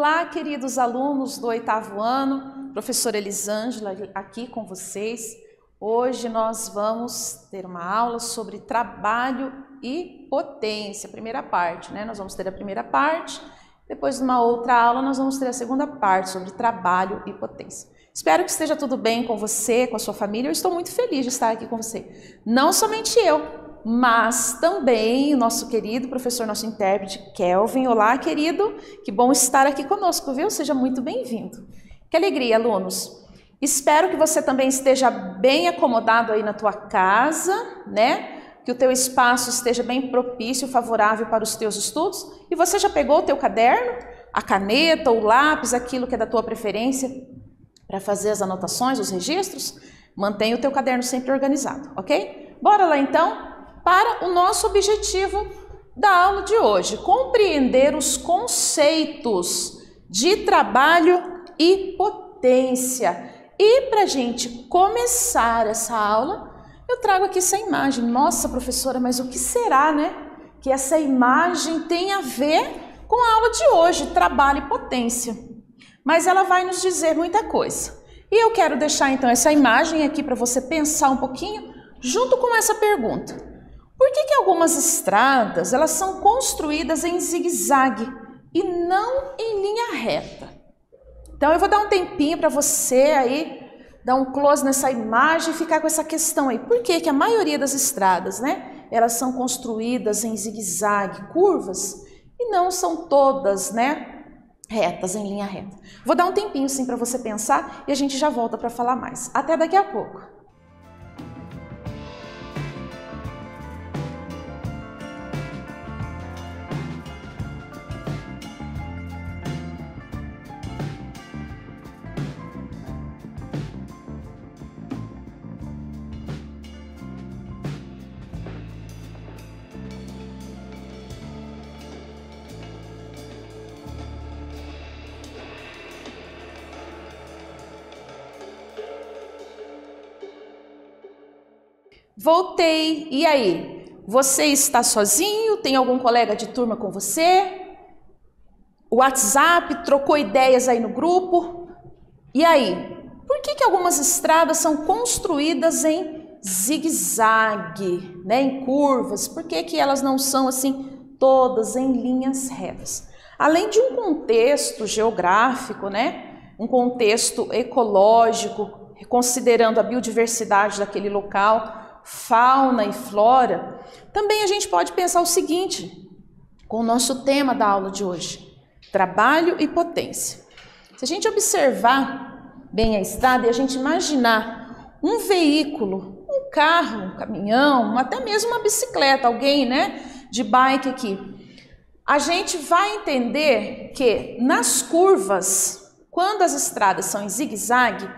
Olá, queridos alunos do 8º ano, professora Elisângela aqui com vocês. Hoje nós vamos ter uma aula sobre trabalho e potência, primeira parte, né? Nós vamos ter a primeira parte, depois numa outra aula nós vamos ter a segunda parte sobre trabalho e potência. Espero que esteja tudo bem com você, com a sua família. Eu estou muito feliz de estar aqui com você. Não somente eu, mas também o nosso querido professor, nosso intérprete, Kelvin. Olá, querido, que bom estar aqui conosco, viu? Seja muito bem-vindo. Que alegria, alunos. Espero que você também esteja bem acomodado aí na tua casa, né? Que o teu espaço esteja bem propício, favorável para os teus estudos. E você já pegou o teu caderno, a caneta, o lápis, aquilo que é da tua preferência para fazer as anotações, os registros? Mantenha o teu caderno sempre organizado, ok? Bora lá então para o nosso objetivo da aula de hoje, compreender os conceitos de trabalho e potência. E para a gente começar essa aula, eu trago aqui essa imagem. Nossa, professora, mas o que será, né? Que essa imagem tem a ver com a aula de hoje, trabalho e potência. Mas ela vai nos dizer muita coisa. E eu quero deixar então essa imagem aqui para você pensar um pouquinho, junto com essa pergunta. Por que algumas estradas elas são construídas em zigue-zague e não em linha reta? Então eu vou dar um tempinho para você aí, dar um close nessa imagem e ficar com essa questão aí. Por que a maioria das estradas, né, elas são construídas em zigue-zague, curvas, e não são todas, né, retas, em linha reta? Vou dar um tempinho sim para você pensar e a gente já volta para falar mais. Até daqui a pouco. Voltei. E aí? Você está sozinho? Tem algum colega de turma com você? O WhatsApp trocou ideias aí no grupo? E aí? Por que algumas estradas são construídas em zigue-zague, né, em curvas? Por que elas não são assim todas em linhas retas? Além de um contexto geográfico, né, um contexto ecológico, considerando a biodiversidade daquele local, fauna e flora, também a gente pode pensar o seguinte, com o nosso tema da aula de hoje, trabalho e potência. Se a gente observar bem a estrada e a gente imaginar um veículo, um carro, um caminhão, até mesmo uma bicicleta, alguém, né, de bike aqui, a gente vai entender que nas curvas, quando as estradas são em zigue-zague,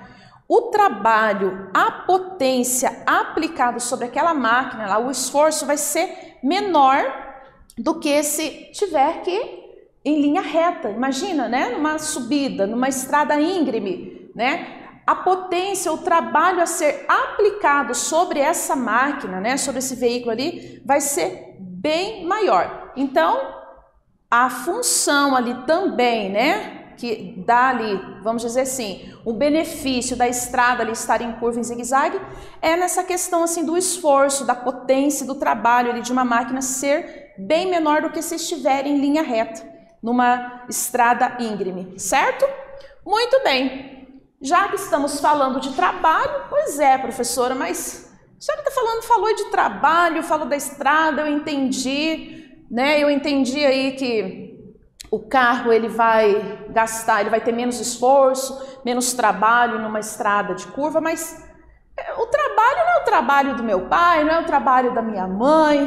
o trabalho, a potência aplicado sobre aquela máquina lá, o esforço vai ser menor do que se tiver que em linha reta. Imagina, né? Numa subida, numa estrada íngreme, né? A potência, o trabalho a ser aplicado sobre essa máquina, né? Sobre esse veículo ali, vai ser bem maior. Então, a função ali também, né, que dá ali, vamos dizer assim, o benefício da estrada ali estar em curva em zigue-zague, é nessa questão assim do esforço, da potência, do trabalho ali de uma máquina ser bem menor do que se estiver em linha reta, numa estrada íngreme, certo? Muito bem, já que estamos falando de trabalho, pois é, professora, mas a senhora falou de trabalho, falou da estrada, eu entendi, né? Eu entendi aí que o carro ele vai gastar, ele vai ter menos esforço, menos trabalho numa estrada de curva, mas o trabalho não é o trabalho do meu pai, não é o trabalho da minha mãe,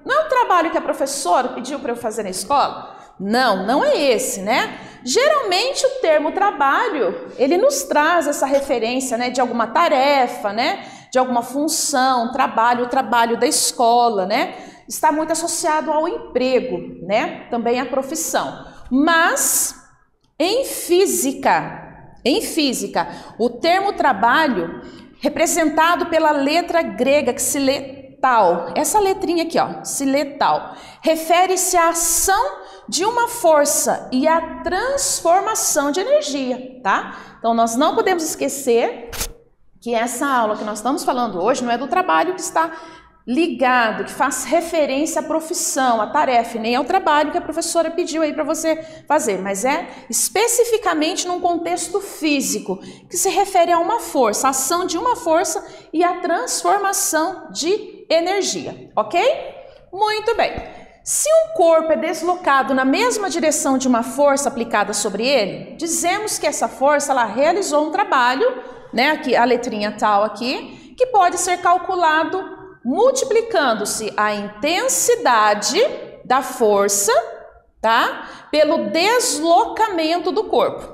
não é o trabalho que a professora pediu para eu fazer na escola. Não, não é esse, né? Geralmente o termo trabalho, ele nos traz essa referência, né, de alguma tarefa, né, de alguma função, trabalho, o trabalho da escola, né? Está muito associado ao emprego, né? Também à profissão. Mas em física, o termo trabalho, representado pela letra grega que se lê tal. Essa letrinha aqui, ó, se lê tal. Refere-se à ação de uma força e à transformação de energia, tá? Então, nós não podemos esquecer que essa aula que nós estamos falando hoje não é do trabalho que está ligado, que faz referência à profissão, à tarefa, nem ao trabalho que a professora pediu aí para você fazer, mas é especificamente num contexto físico, que se refere a uma força, a ação de uma força e a transformação de energia, ok? Muito bem. Se um corpo é deslocado na mesma direção de uma força aplicada sobre ele, dizemos que essa força ela realizou um trabalho, né, aqui a letrinha tal aqui, que pode ser calculado multiplicando-se a intensidade da força, tá, pelo deslocamento do corpo.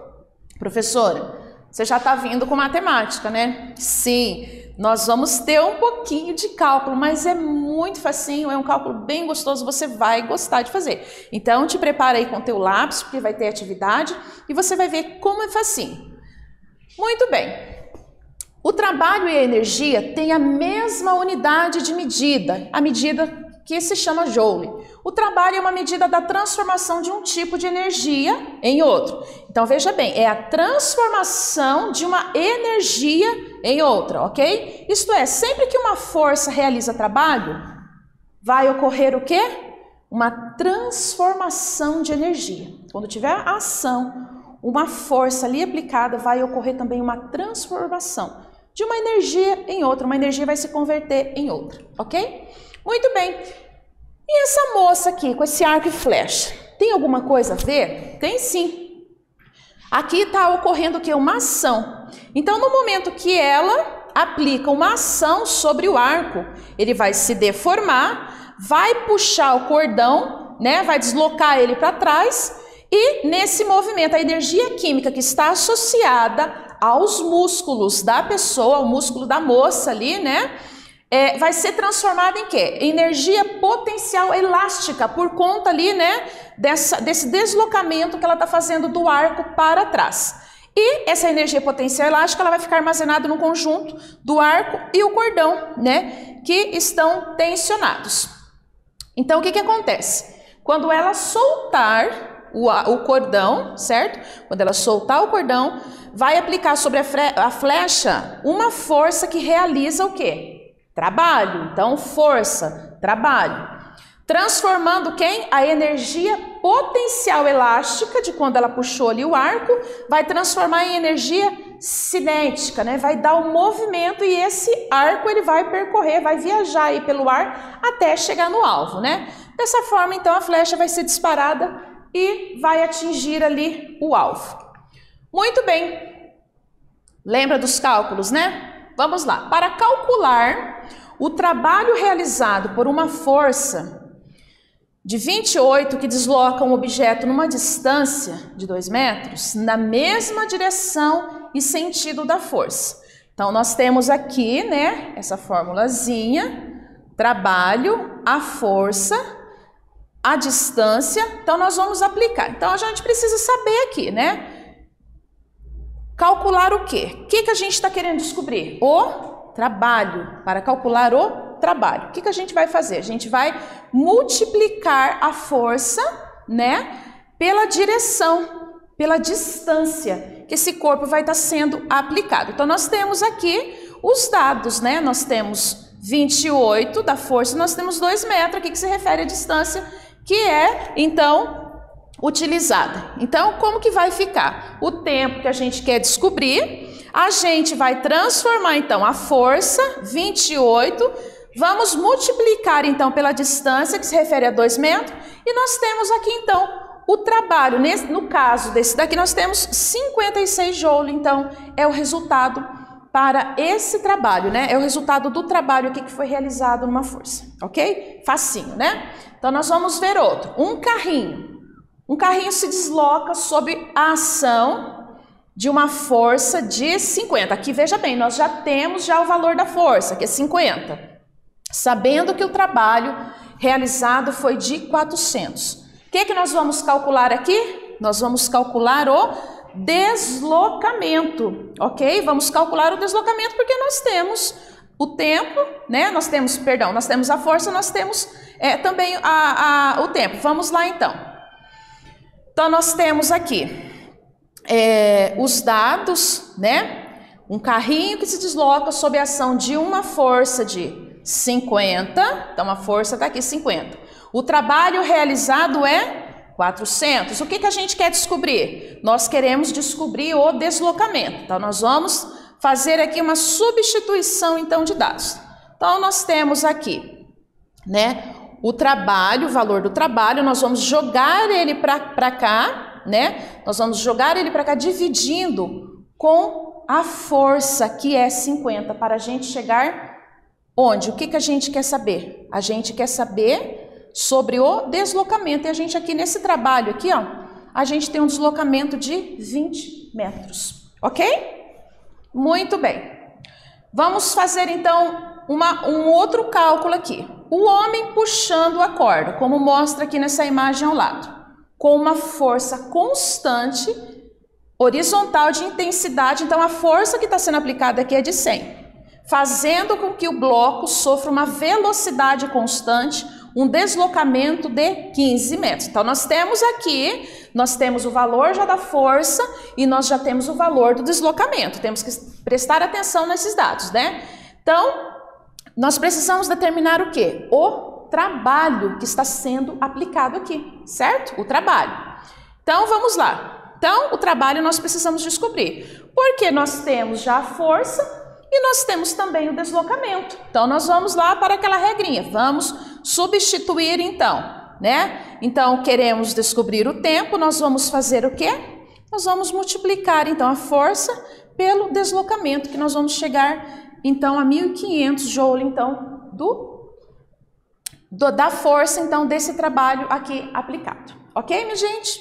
Professora, você já está vindo com matemática, né? Sim, nós vamos ter um pouquinho de cálculo, mas é muito facinho, é um cálculo bem gostoso, você vai gostar de fazer. Então, te prepara aí com o teu lápis, porque vai ter atividade, e você vai ver como é facinho. Muito bem. O trabalho e a energia têm a mesma unidade de medida, a medida que se chama Joule. O trabalho é uma medida da transformação de um tipo de energia em outro. Então, veja bem, é a transformação de uma energia em outra, ok? Isto é, sempre que uma força realiza trabalho, vai ocorrer o quê? Uma transformação de energia. Quando tiver a ação, uma força ali aplicada, vai ocorrer também uma transformação de uma energia em outra, uma energia vai se converter em outra, ok? Muito bem. E essa moça aqui, com esse arco e flecha, tem alguma coisa a ver? Tem sim. Aqui está ocorrendo o quê? Uma ação. Então, no momento que ela aplica uma ação sobre o arco, ele vai se deformar, vai puxar o cordão, né? Vai deslocar ele para trás e, nesse movimento, a energia química que está associada aos músculos da pessoa, o músculo da moça ali, né? Vai ser transformada em quê? Energia potencial elástica, por conta ali, né? Desse deslocamento que ela está fazendo do arco para trás. E essa energia potencial elástica, ela vai ficar armazenada no conjunto do arco e o cordão, né? Que estão tensionados. Então, o que acontece? Quando ela soltar o cordão, certo? Quando ela soltar o cordão, vai aplicar sobre a flecha uma força que realiza o quê? Trabalho. Então, força, trabalho. Transformando quem? A energia potencial elástica de quando ela puxou ali o arco, vai transformar em energia cinética, né? Vai dar um movimento e esse arco ele vai percorrer, vai viajar aí pelo ar até chegar no alvo, né? Dessa forma, então, a flecha vai ser disparada e vai atingir ali o alvo. Muito bem. Lembra dos cálculos, né? Vamos lá. Para calcular o trabalho realizado por uma força de 28 que desloca um objeto numa distância de 2 metros, na mesma direção e sentido da força. Então, nós temos aqui, né, essa formulazinha, trabalho, a força, a distância, então nós vamos aplicar. Então, a gente precisa saber aqui, né? Calcular o quê? O que a gente está querendo descobrir? O trabalho. Para calcular o trabalho. O que a gente vai fazer? A gente vai multiplicar a força, né? Pela direção, pela distância que esse corpo vai estar sendo aplicado. Então, nós temos aqui os dados, né? Nós temos 28 da força, nós temos 2 metros aqui que se refere à distância que é, então, utilizada. Então, como que vai ficar? O tempo que a gente quer descobrir, a gente vai transformar, então, a força, 28, vamos multiplicar, então, pela distância, que se refere a 2 metros, e nós temos aqui, então, o trabalho. No caso desse daqui, nós temos 56 joule, então, é o resultado para esse trabalho, né? É o resultado do trabalho aqui que foi realizado numa força, ok? Facinho, né? Então, nós vamos ver outro. Um carrinho. Um carrinho se desloca sob a ação de uma força de 50. Aqui, veja bem, nós já temos o valor da força, que é 50. Sabendo que o trabalho realizado foi de 400. O que nós vamos calcular aqui? Nós vamos calcular o deslocamento, ok? Vamos calcular o deslocamento porque nós temos o tempo, né? Nós temos a força, nós temos também o tempo. Vamos lá então. Então nós temos aqui os dados, né? Um carrinho que se desloca sob a ação de uma força de 50, então a força está aqui 50. O trabalho realizado é 400. O que a gente quer descobrir? Nós queremos descobrir o deslocamento. Então nós vamos fazer aqui uma substituição então de dados. Então nós temos aqui, né, o trabalho, o valor do trabalho, nós vamos jogar ele para cá, né? Nós vamos jogar ele para cá dividindo com a força, que é 50, para a gente chegar onde? O que a gente quer saber? A gente quer saber sobre o deslocamento. E a gente aqui nesse trabalho aqui, ó, a gente tem um deslocamento de 20 metros, ok? Muito bem. Vamos fazer então um outro cálculo aqui. O homem puxando a corda, como mostra aqui nessa imagem ao lado, com uma força constante, horizontal de intensidade, então a força que está sendo aplicada aqui é de 100, fazendo com que o bloco sofra uma velocidade constante, um deslocamento de 15 metros. Então nós temos aqui, nós temos o valor já da força e nós já temos o valor do deslocamento. Temos que prestar atenção nesses dados, né? Então, nós precisamos determinar o quê? O trabalho que está sendo aplicado aqui, certo? O trabalho. Então vamos lá. Então, o trabalho nós precisamos descobrir, porque nós temos já a força e nós temos também o deslocamento. Então, nós vamos lá para aquela regrinha, vamos substituir então, né? Então, queremos descobrir o tempo, nós vamos fazer o quê? Nós vamos multiplicar então a força pelo deslocamento, que nós vamos chegar então a 1.500 joule então da força então desse trabalho aqui aplicado. Ok, minha gente?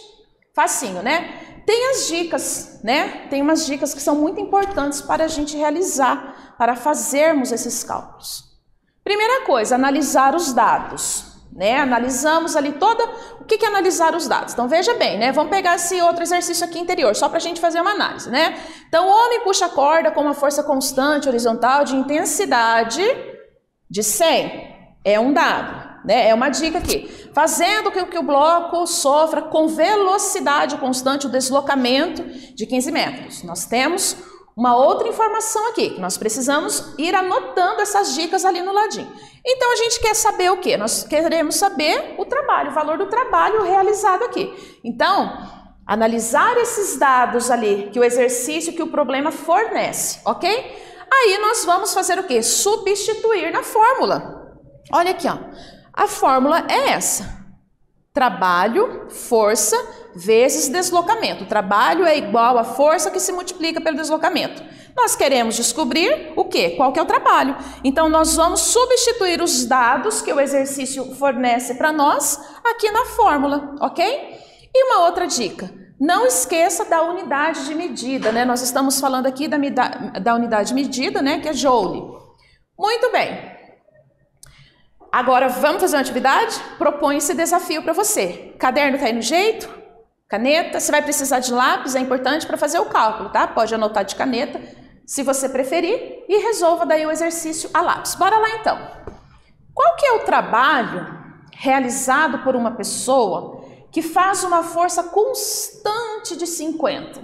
Facinho, né? Tem as dicas, né? Tem umas dicas que são muito importantes para a gente realizar, para fazermos esses cálculos. Primeira coisa, analisar os dados, né? Analisamos ali o que é analisar os dados? Então veja bem, né? Vamos pegar esse outro exercício aqui interior, só para a gente fazer uma análise, né? Então o homem puxa a corda com uma força constante, horizontal, de intensidade de 100. É um dado. Né? É uma dica aqui, fazendo com que o bloco sofra com velocidade constante o deslocamento de 15 metros. Nós temos uma outra informação aqui, que nós precisamos ir anotando essas dicas ali no ladinho. Então a gente quer saber o quê? Nós queremos saber o trabalho, o valor do trabalho realizado aqui. Então, analisar esses dados ali, que o exercício, que o problema fornece, ok? Aí nós vamos fazer o quê? Substituir na fórmula. Olha aqui, ó. A fórmula é essa: trabalho, força, vezes deslocamento. O trabalho é igual à força que se multiplica pelo deslocamento. Nós queremos descobrir o quê? Qual que é o trabalho? Então, nós vamos substituir os dados que o exercício fornece para nós aqui na fórmula, ok? E uma outra dica: não esqueça da unidade de medida, né? Nós estamos falando aqui da unidade de medida, né? Que é joule. Muito bem. Agora, vamos fazer uma atividade? Proponho esse desafio para você. Caderno está aí no jeito? Caneta? Você vai precisar de lápis, é importante para fazer o cálculo, tá? Pode anotar de caneta, se você preferir, e resolva daí o exercício a lápis. Bora lá então. Qual que é o trabalho realizado por uma pessoa que faz uma força constante de 50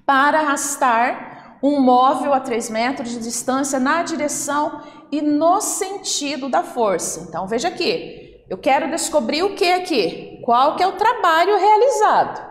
para arrastar um móvel a 3 metros de distância na direção e no sentido da força? Então, veja aqui, eu quero descobrir o que aqui? Qual que é o trabalho realizado,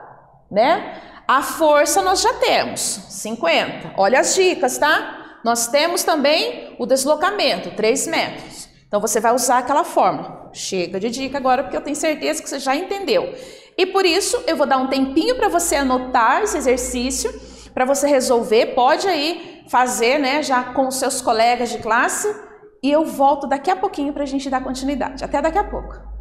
né? A força nós já temos, 50. Olha as dicas, tá? Nós temos também o deslocamento, 3 metros. Então, você vai usar aquela fórmula. Chega de dica agora, porque eu tenho certeza que você já entendeu. E por isso, eu vou dar um tempinho para você anotar esse exercício, para você resolver. Pode aí fazer, né, já com os seus colegas de classe. E eu volto daqui a pouquinho para a gente dar continuidade. Até daqui a pouco.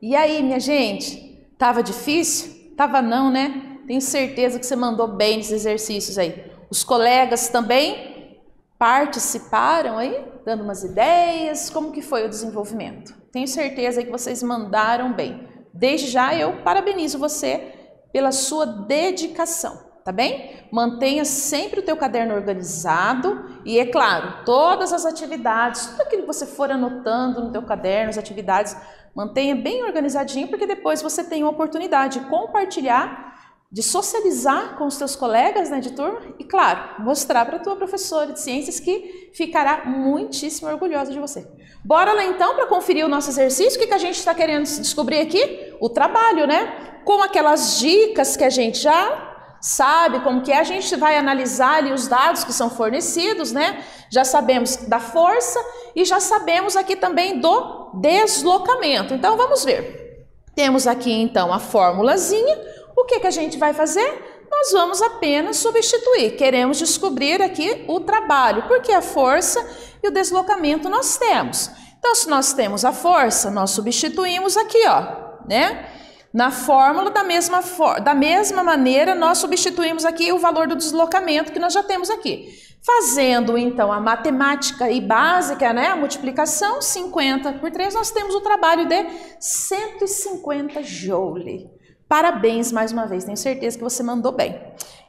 E aí, minha gente, tava difícil? Tava não, né? Tenho certeza que você mandou bem nesses exercícios aí. Os colegas também participaram aí, dando umas ideias. Como que foi o desenvolvimento? Tenho certeza que vocês mandaram bem. Desde já eu parabenizo você pela sua dedicação, tá bem? Mantenha sempre o teu caderno organizado e, é claro, todas as atividades, tudo aquilo que você for anotando no teu caderno, as atividades, mantenha bem organizadinho, porque depois você tem a oportunidade de compartilhar, de socializar com os teus colegas, né, de turma e, claro, mostrar para a tua professora de ciências que ficará muitíssimo orgulhosa de você. Bora lá então para conferir o nosso exercício. O que a gente está querendo descobrir aqui? O trabalho, né? Com aquelas dicas que a gente já sabe como que é, a gente vai analisar ali os dados que são fornecidos, né? Já sabemos da força e já sabemos aqui também do deslocamento. Então, vamos ver. Temos aqui, então, a formulazinha. O que a gente vai fazer? Nós vamos apenas substituir. Queremos descobrir aqui o trabalho, porque a força e o deslocamento nós temos. Então, se nós temos a força, nós substituímos aqui, ó, né? Na fórmula, da mesma maneira, nós substituímos aqui o valor do deslocamento que nós já temos aqui. Fazendo, então, a matemática e básica, né, a multiplicação, 50 por 3, nós temos o trabalho de 150 joule. Parabéns mais uma vez, tenho certeza que você mandou bem.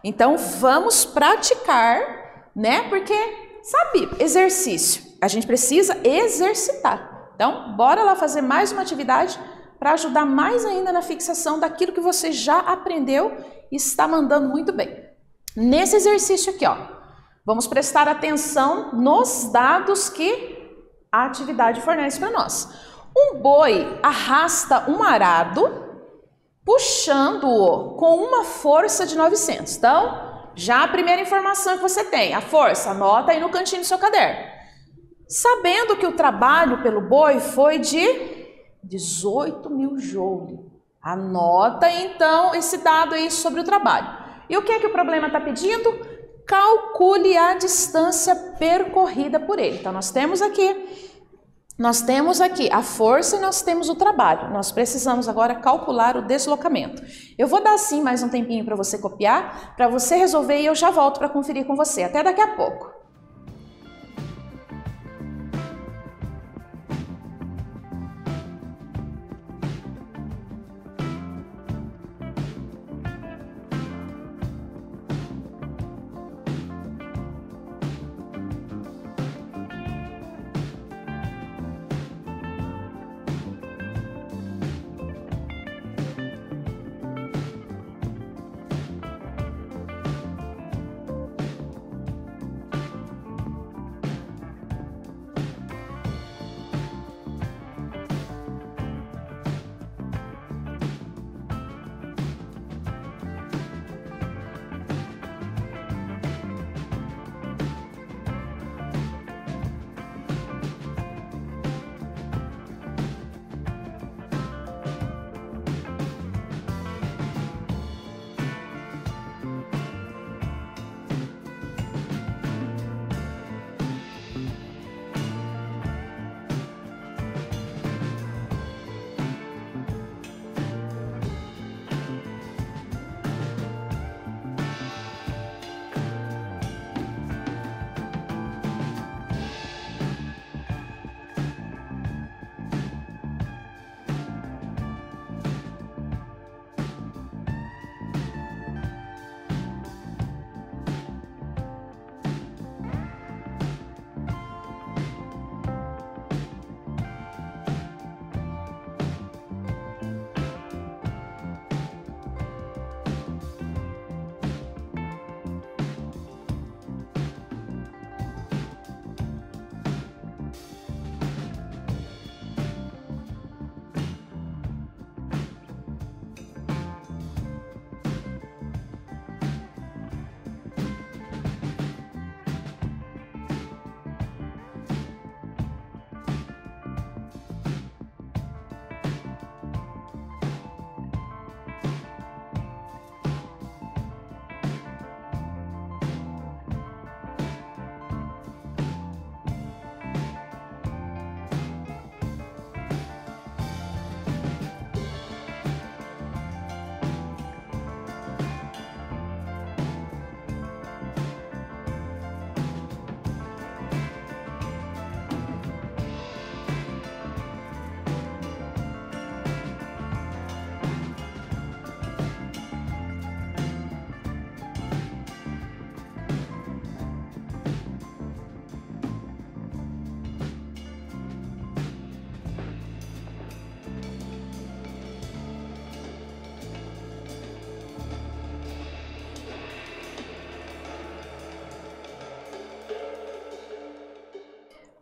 Então, vamos praticar, né, porque, sabe, exercício, a gente precisa exercitar. Então, bora lá fazer mais uma atividade para ajudar mais ainda na fixação daquilo que você já aprendeu e está mandando muito bem. Nesse exercício aqui, ó, vamos prestar atenção nos dados que a atividade fornece para nós. Um boi arrasta um arado puxando-o com uma força de 900. Então, já a primeira informação que você tem, a força, anota aí no cantinho do seu caderno. Sabendo que o trabalho pelo boi foi de 18.000 joule. Anota então esse dado aí sobre o trabalho. E o que é que o problema está pedindo? Calcule a distância percorrida por ele. Então nós temos aqui a força e nós temos o trabalho. Nós precisamos agora calcular o deslocamento. Eu vou dar sim mais um tempinho para você copiar, para você resolver e eu já volto para conferir com você. Até daqui a pouco.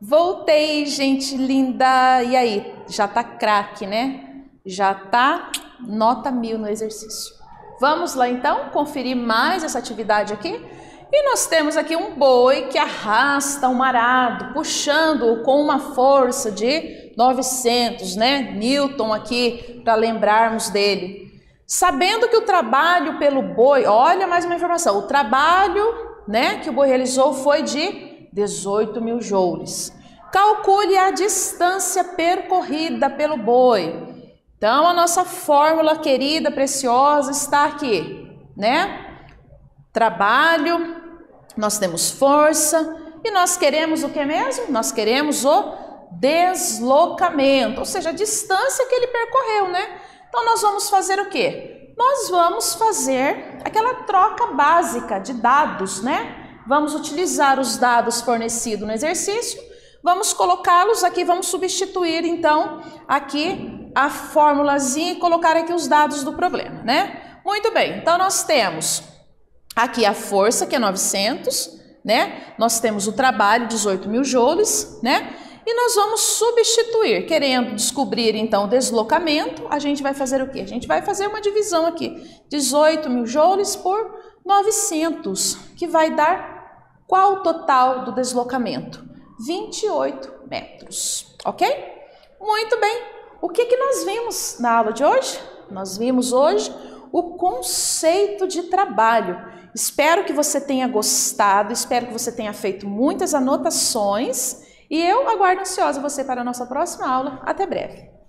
Voltei, gente linda. E aí? Já tá craque, né? Já tá nota 1000 no exercício. Vamos lá então conferir mais essa atividade aqui? E nós temos aqui um boi que arrasta um arado, puxando-o com uma força de 900, né? Newton aqui, para lembrarmos dele. Sabendo que o trabalho pelo boi, olha mais uma informação, o trabalho, né, que o boi realizou foi de 18.000 joules. Calcule a distância percorrida pelo boi. Então, a nossa fórmula querida, preciosa, está aqui, né? Trabalho, nós temos força e nós queremos o que mesmo? Nós queremos o deslocamento, ou seja, a distância que ele percorreu, né? Então, nós vamos fazer o quê? Nós vamos fazer aquela troca básica de dados, né? Vamos utilizar os dados fornecidos no exercício, vamos colocá-los aqui, vamos substituir, então, aqui a formulazinha e colocar aqui os dados do problema, né? Muito bem, então nós temos aqui a força, que é 900, né? Nós temos o trabalho, 18.000 joules, né? E nós vamos substituir, querendo descobrir então o deslocamento, a gente vai fazer o quê? A gente vai fazer uma divisão aqui, 18.000 joules por 900, que vai dar qual o total do deslocamento? 28 metros, ok? Muito bem, o que nós vimos na aula de hoje? Nós vimos hoje o conceito de trabalho. Espero que você tenha gostado, espero que você tenha feito muitas anotações. E eu aguardo ansiosa você para a nossa próxima aula. Até breve!